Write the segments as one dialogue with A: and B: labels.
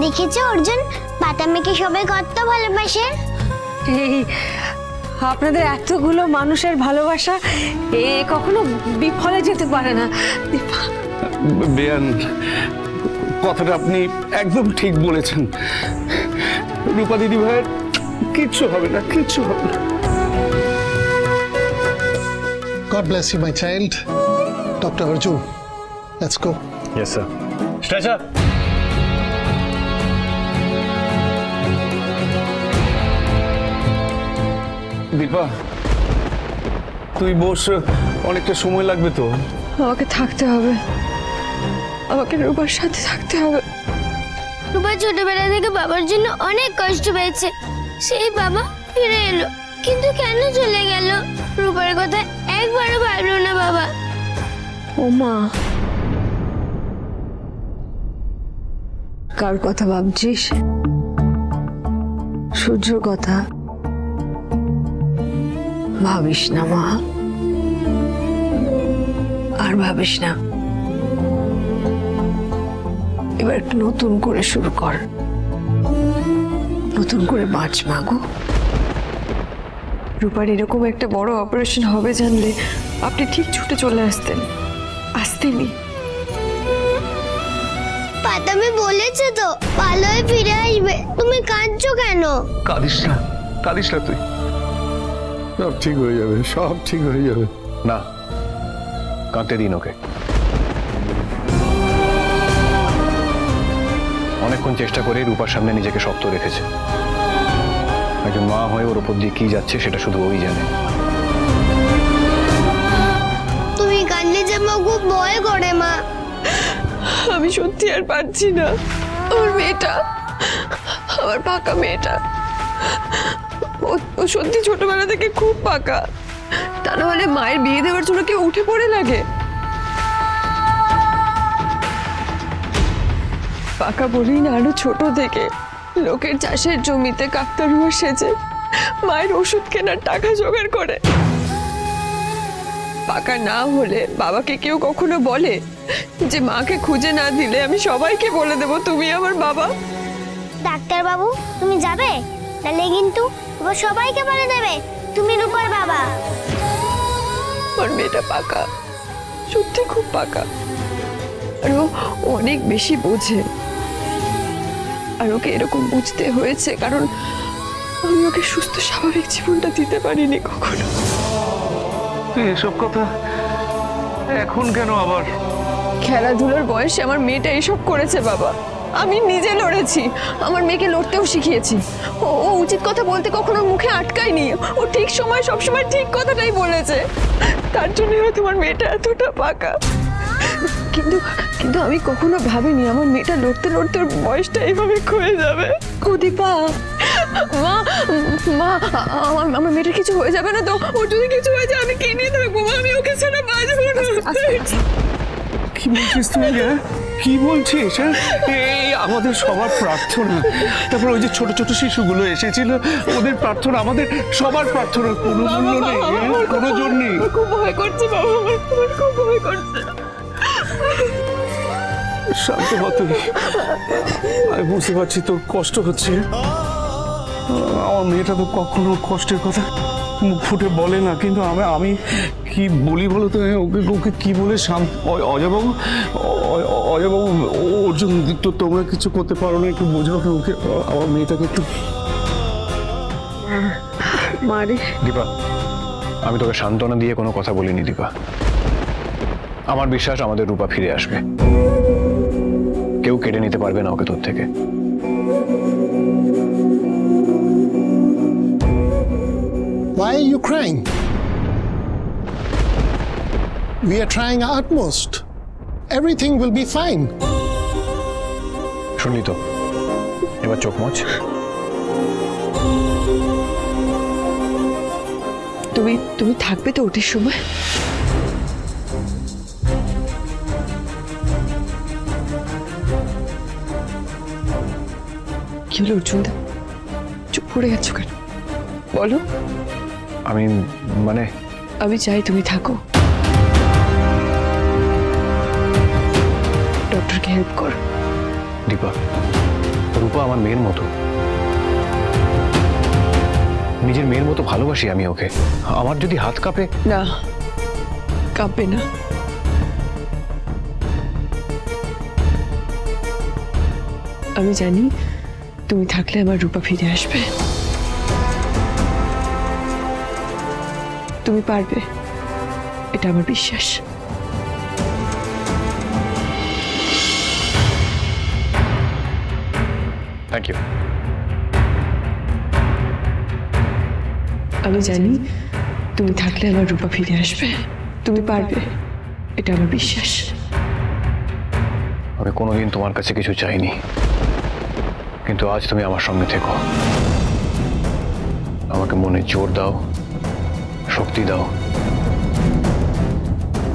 A: দেখেছো অর্জুন, পাতা মেয়েকে সবাই কত ভালোবাসে।
B: এই আপনাদের এতগুলো মানুষের ভালোবাসা কখনো বিফলে যেতে পারে না।
C: বেয়ান, কথাটা আপনি একদম ঠিক বলেছেন। রূপা দিদি ভাইয়ের কিচ্ছু হবে না, কিচ্ছু হবে না।
D: God bless you, my child. Dr. Arjun, let's go.
C: Yes, sir. Stretcher. Dipa, তুই বস, অনেকটা সময় লাগবে তো।
B: আমাকে থাকতে হবে, আমাকে রূপার সাথে থাকতে হবে।
A: রূপা ছোটবেলা থেকে বাবার জন্য অনেক কষ্ট পেয়েছে, সেই বাবা ফিরে এলো, কিন্তু কেন চলে গেল? রূপার কথা একবারও ভাবলো না বাবা।
B: ও মা, কার কথা ভাবছিস? সূর্যর কথা ভাবিস না মা, আর ভাবিস না। এবার একটু নতুন করে শুরু কর, নতুন করে বাঁচ মাগো। রূপার এরকম একটা বড় অপারেশন হবে জানলে আপনি ঠিক ছুটে চলে আসতেনি।
A: পাতামি বলেছে তো ভালো হয়ে ফিরে আসবে, তুমি কাঁদছো কেন?
C: কাঁদিস না, কাঁদিস না তুই, সব ঠিক হয়ে যাবে, সব ঠিক হয়ে যাবে।
E: না, কাঁদতে দিন ওকে। অনেকক্ষণ চেষ্টা করে রূপার সামনে নিজেকে শক্ত রেখেছে। একজন মা হয়ে ওর উপর দিয়ে কি যাচ্ছে সেটা শুধু ওই জানে।
A: তুমি কাঁদলে যে মা খুব ভয় করে মা।
B: আমি সত্যি আর পারছি না। আমার মেয়েটা, আমার পাকা মেয়েটা, ও সত্যি ছোটবেলা থেকে খুব পাকা। তা নাহলে মায়ের বিয়ে দেওয়ার জন্য কেউ উঠে পড়ে লাগে? পাকা বলেই না, আরো ছোট থেকে লোকের চাষের জমিতে কাকতারুয়া সেজে মায়ের ওষুধ কেনার টাকা জোগাড় করে। পাকা না হলে বাবাকে কেউ কখনো বলে যে মাকে খুঁজে না দিলে আমি সবাইকে বলে দেব তুমি আমার বাবা?
A: ডাক্তার বাবু তুমি যাবে, তাহলে কিন্তু ও সবাইকে বলে দেবে তুমি রূপার বাবা।
B: আমার মেয়েটা পাকা, সত্যি খুব পাকা, আর ও অনেক বেশি বোঝে। আর ওকে এরকম বুঝতে হয়েছে কারণ আমি ওকে সুস্থ স্বাভাবিক জীবনটা দিতে পারিনি কখনো।
C: তুই এসব কথা এখন কেন আবার?
B: খেলাধুলার বয়সে আমার মেয়েটা এসব করেছে বাবা। আমি নিজে লড়েছি, আমার মেয়েকে লড়তেও শিখিয়েছি। ও উচিত কথা বলতে কখনো মুখে আটকায়নি, ও ঠিক সময় সবসময় ঠিক কথাটাই বলেছে। তার জন্যই হয়তো আমার মেয়েটা এতটা পাকা। কিন্তু কিন্তু আমি কখনো ভাবিনি আমার মেয়েটা লড়তে লড়তে ওর বয়সটা এইভাবে ক্ষয়ে যাবে। দীপা, মা মা আমার মেয়েটার কিছু হয়ে যাবে না তো? ওর যদি কিছু হয়ে যায় আমি কে নিয়ে থাকবো? আমি ওকে ছাড়া বাঁচবো না।
C: কি বলছিস তুই? কি বলছিস? এই আমাদের সবার প্রার্থনা, তারপর ওই যে ছোট ছোট শিশুগুলো এসেছিল, ওদের প্রার্থনা, আমাদের সবার প্রার্থনা, কোনো মূল্য নেই, কোনো জোর নেই।
B: খুব ভয় করছে বাবা, আমার খুব ভয় করছে।
C: শান্ত হ তুই, আমি বুঝতে পারছি তোর কষ্ট হচ্ছে। আমার মেয়েটা তো কখনো কষ্টের কথা মুখ ফুটে বলে না, কিন্তু আমি কি বলি বলো তো? ওকে কি বলে শান্ত? অজয়বাবু, অজয়বাবু, অর্জুন, তো তোমরা কিছু করতে পারো না? একটু বোঝাও না ওকে, আমার মেয়েটাকে একটু।
B: মারে
E: দীপা, আমি তোকে সান্ত্বনা দিয়ে কোনো কথা বলিনি দীপা। আমার বিশ্বাস আমাদের রূপা ফিরে আসবে, কেউ কেড়ে নিতে পারবে না ওকে তোর থেকে।
D: Why are you crying? We are trying our utmost. Everything will be fine.
E: শুনলি তো, এবার চোখ মোচ।
B: তুমি থাকবে তো ওটির সময়? কি হলো অর্জুন, চুপ করে গেছো কেন? বলো।
E: আমি মানে
B: আমি চাই তুমি থাকো, ডক্টরকে হেল্প করো।
E: দীপা, রূপা আমার মেয়ের মতো, নিজের মেয়ের মতো ভালোবাসি আমি ওকে। আমার যদি হাত কাঁপে,
B: না, কাঁপবে না। আমি জানি তুমি থাকলে আমার রূপা ফিরে আসবে। তুমি পারবে, এটা আমার বিশ্বাস।
E: Thank you.
B: আমি জানি তুমি থাকলে আমার রূপা ফিরে আসবে। তুমি পারবে, এটা আমার বিশ্বাস।
E: আমি কোনোদিন তোমার কাছে কিছু চাইনি, কিন্তু আজ তুমি আমার সঙ্গে থেকো, আমাকে মনে জোর দাও, শক্তি দাও।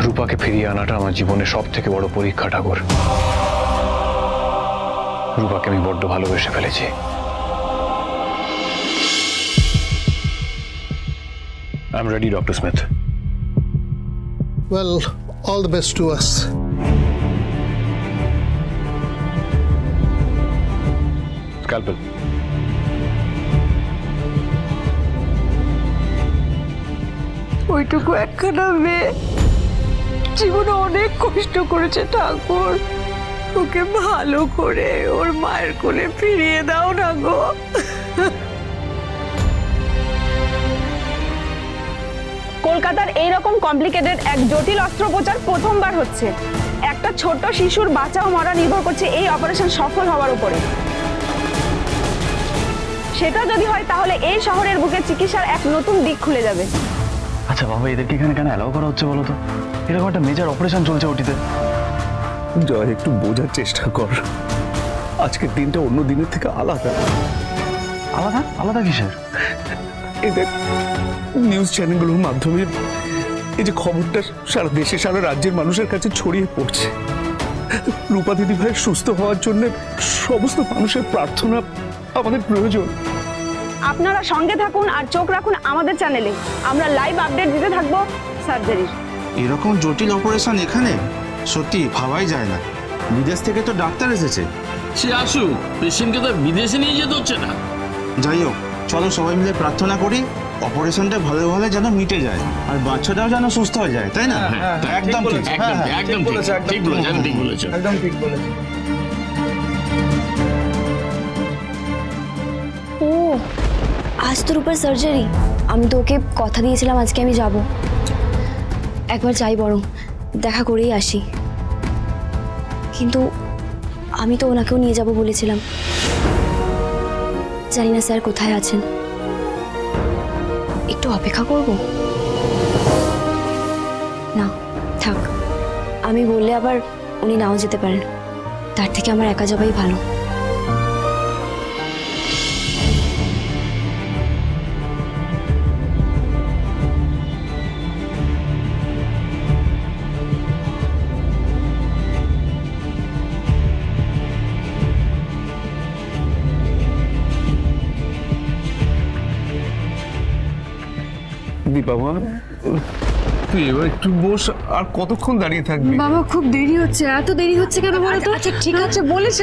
E: রূপাকে ফিরিয়ে আনাটা আমার জীবনের সব থেকে বড় পরীক্ষা ঠাকুর। রূপাকে আমি বড্ড ভালোবেসে ফেলেছি। I am ready, doctor Smith.
D: Well, all the best to us.
E: Scalpel.
B: ওইটুকু একখানা মেয়ে জীবনে অনেক কষ্ট করেছে ঠাকুর, ওকে ভালো করে ওর মায়ের কোলে ফিরিয়ে দাও না গো।
F: কলকাতার এইরকম কমপ্লিকেটেড এক জটিল অস্ত্রোপচার প্রথমবার হচ্ছে। একটা ছোট শিশুর বাঁচা ও মরা নির্ভর করছে এই অপারেশন সফল হওয়ার উপরে। সেটা যদি হয় তাহলে এই শহরের বুকে চিকিৎসার এক নতুন দিক খুলে যাবে।
G: আচ্ছা বাবা, এদেরকে এখানে কেন অ্যালাউ করা হচ্ছে বলো তো? এরকম একটা মেজর অপারেশন চলছে ওটিতে।
C: জয়, একটু বোঝার চেষ্টা কর, আজকের দিনটা অন্য দিনের থেকে আলাদা।
G: আলাদা? আলাদা কিসের?
C: এদের নিউজ চ্যানেলগুলোর মাধ্যমে এই যে খবরটা সারা দেশে, সারা রাজ্যের মানুষের কাছে ছড়িয়ে পড়ছে, রূপা দিদি ভাইয়ের সুস্থ হওয়ার জন্য সমস্ত মানুষের প্রার্থনা আমাদের প্রয়োজন।
F: আপনারা সঙ্গে থাকুন আর চোখ রাখুন আমাদের চ্যানেলে। আমরা লাইভ আপডেট দিতে থাকবো সার্জারির।
H: এরকম জটিল অপারেশন এখানে সত্যি ভাবাই যায় না। বিদেশ থেকে তো ডাক্তার এসেছে।
I: সে আসুক, পেশেন্টকে তো বিদেশে নিয়ে যেতে হচ্ছে না।
H: যাই হোক, চলো সবাই মিলে প্রার্থনা করি অপারেশনটা ভালো ভালো যেন মিটে যায় আর বাচ্চাটাও যেন সুস্থ হয়ে যায়, তাই না? একদম ঠিক,
I: একদম ঠিক বলেছেন, ঠিক বলেছেন।
H: একদম ঠিক বলেছেন।
J: ও আজ তোর উপর সার্জারি। আমি তো ওকে কথা দিয়েছিলাম আজকে আমি যাব। একবার যাই বরং দেখা করেই আসি। কিন্তু আমি তো ওনাকেও নিয়ে যাব বলেছিলাম। জানি না স্যার কোথায় আছেন, একটু অপেক্ষা করব। না থাক, আমি বললে আবার উনি নাও যেতে পারেন, তার থেকে আমার একা যাবাই ভালো।
C: দীপা মা, তুই এবার একটু বস। আর কতক্ষণ দাঁড়িয়ে থাকবি?
B: বাবা খুব দেরি হচ্ছে। এত দেরি হচ্ছে কেন বলো তো? আচ্ছা ঠিক আছে, বলেছো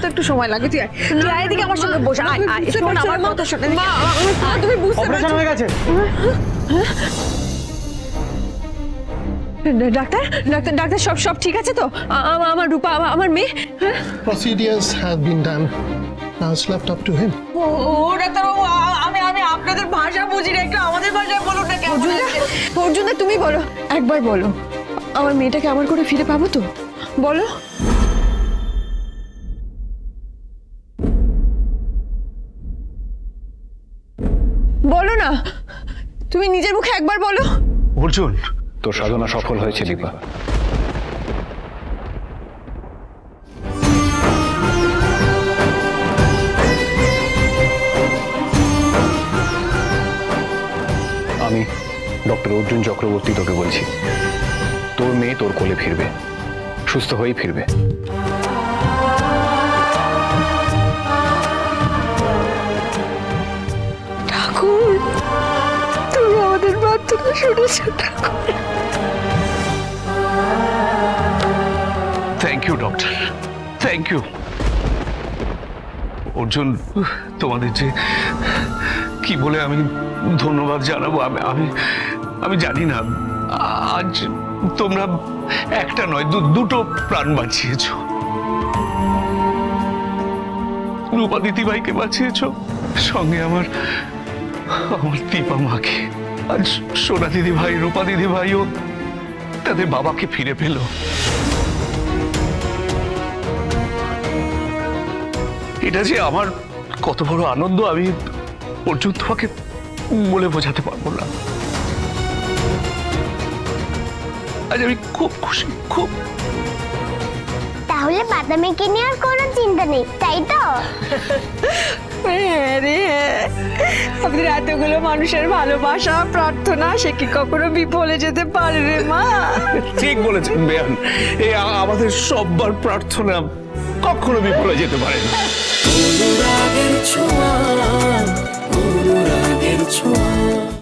B: তো একটু সময় লাগে। তুই আয় এদিকে আমার সঙ্গে বস। আয় আয়, শোন আমার কথা শোন। মা তুমি বুঝতে পারছো?
G: হয়ে গেছে।
B: ডাক্তার ডাক্তার ডাক্তার সব ঠিক আছে তো? আমার রূপা, আমার মেয়ে।
D: Procedures have been done. Now it's left up to him.
B: ও ডাক্তারবাবু, আমি আপনাদের ভাষা বুঝি না, একটু আমাদের ভাষায় বলুন না। কেমন আছে? অর্জুন, তুমি বলো, একবার বলো, আমার মেয়েটাকে আমার করে ফিরে পাবো তো? বলো। বলো না, তুমি নিজের মুখে একবার বলো।
G: অর্জুন,
E: তোর সাধনা সফল হয়েছে দীপা। আমি ডক্টর অর্জুন চক্রবর্তী তোকে বলছি, তোর মেয়ে তোর কোলে ফিরবে, সুস্থ হয়েই ফিরবে।
B: ঠাকুর, তুমি আমাদের প্রার্থনা শুনেছো ঠাকুর।
C: Thank you doctor, thank you. Arjun, তোমাদের যে কি বলে আমি ধন্যবাদ জানাবো আমি আমি জানি না। আজ তোমরা একটা নয় দুটো প্রাণ বাঁচিয়েছো। রূপা দিদিভাইকে বাঁচিয়েছো, সঙ্গে আমার দীপা মাকে। আজ সোনা দিদিভাই, রূপা দিদিভাইও তাদের বাবাকে ফিরে পেল। এটা যে আমার কত বড় আনন্দ আমি অর্জুন তোমাকে বলে বোঝাতে পারবো না। আজ আমি খুব খুশি, খুব।
A: তাহলে বাদামিকে নিয়ে আর কোনো চিন্তা নেই, তাই তো?
F: আমাদের এতগুলো মানুষের ভালোবাসা প্রার্থনা সে কি কখনো বিফলে যেতে পারে রে মা?
C: ঠিক বলেছেন বেয়ান, এই আমাদের সববার প্রার্থনা কখনো বিফলে যেতে পারে না।
K: অনুরাগের ছোঁয়া, অনুরাগের ছোঁয়া।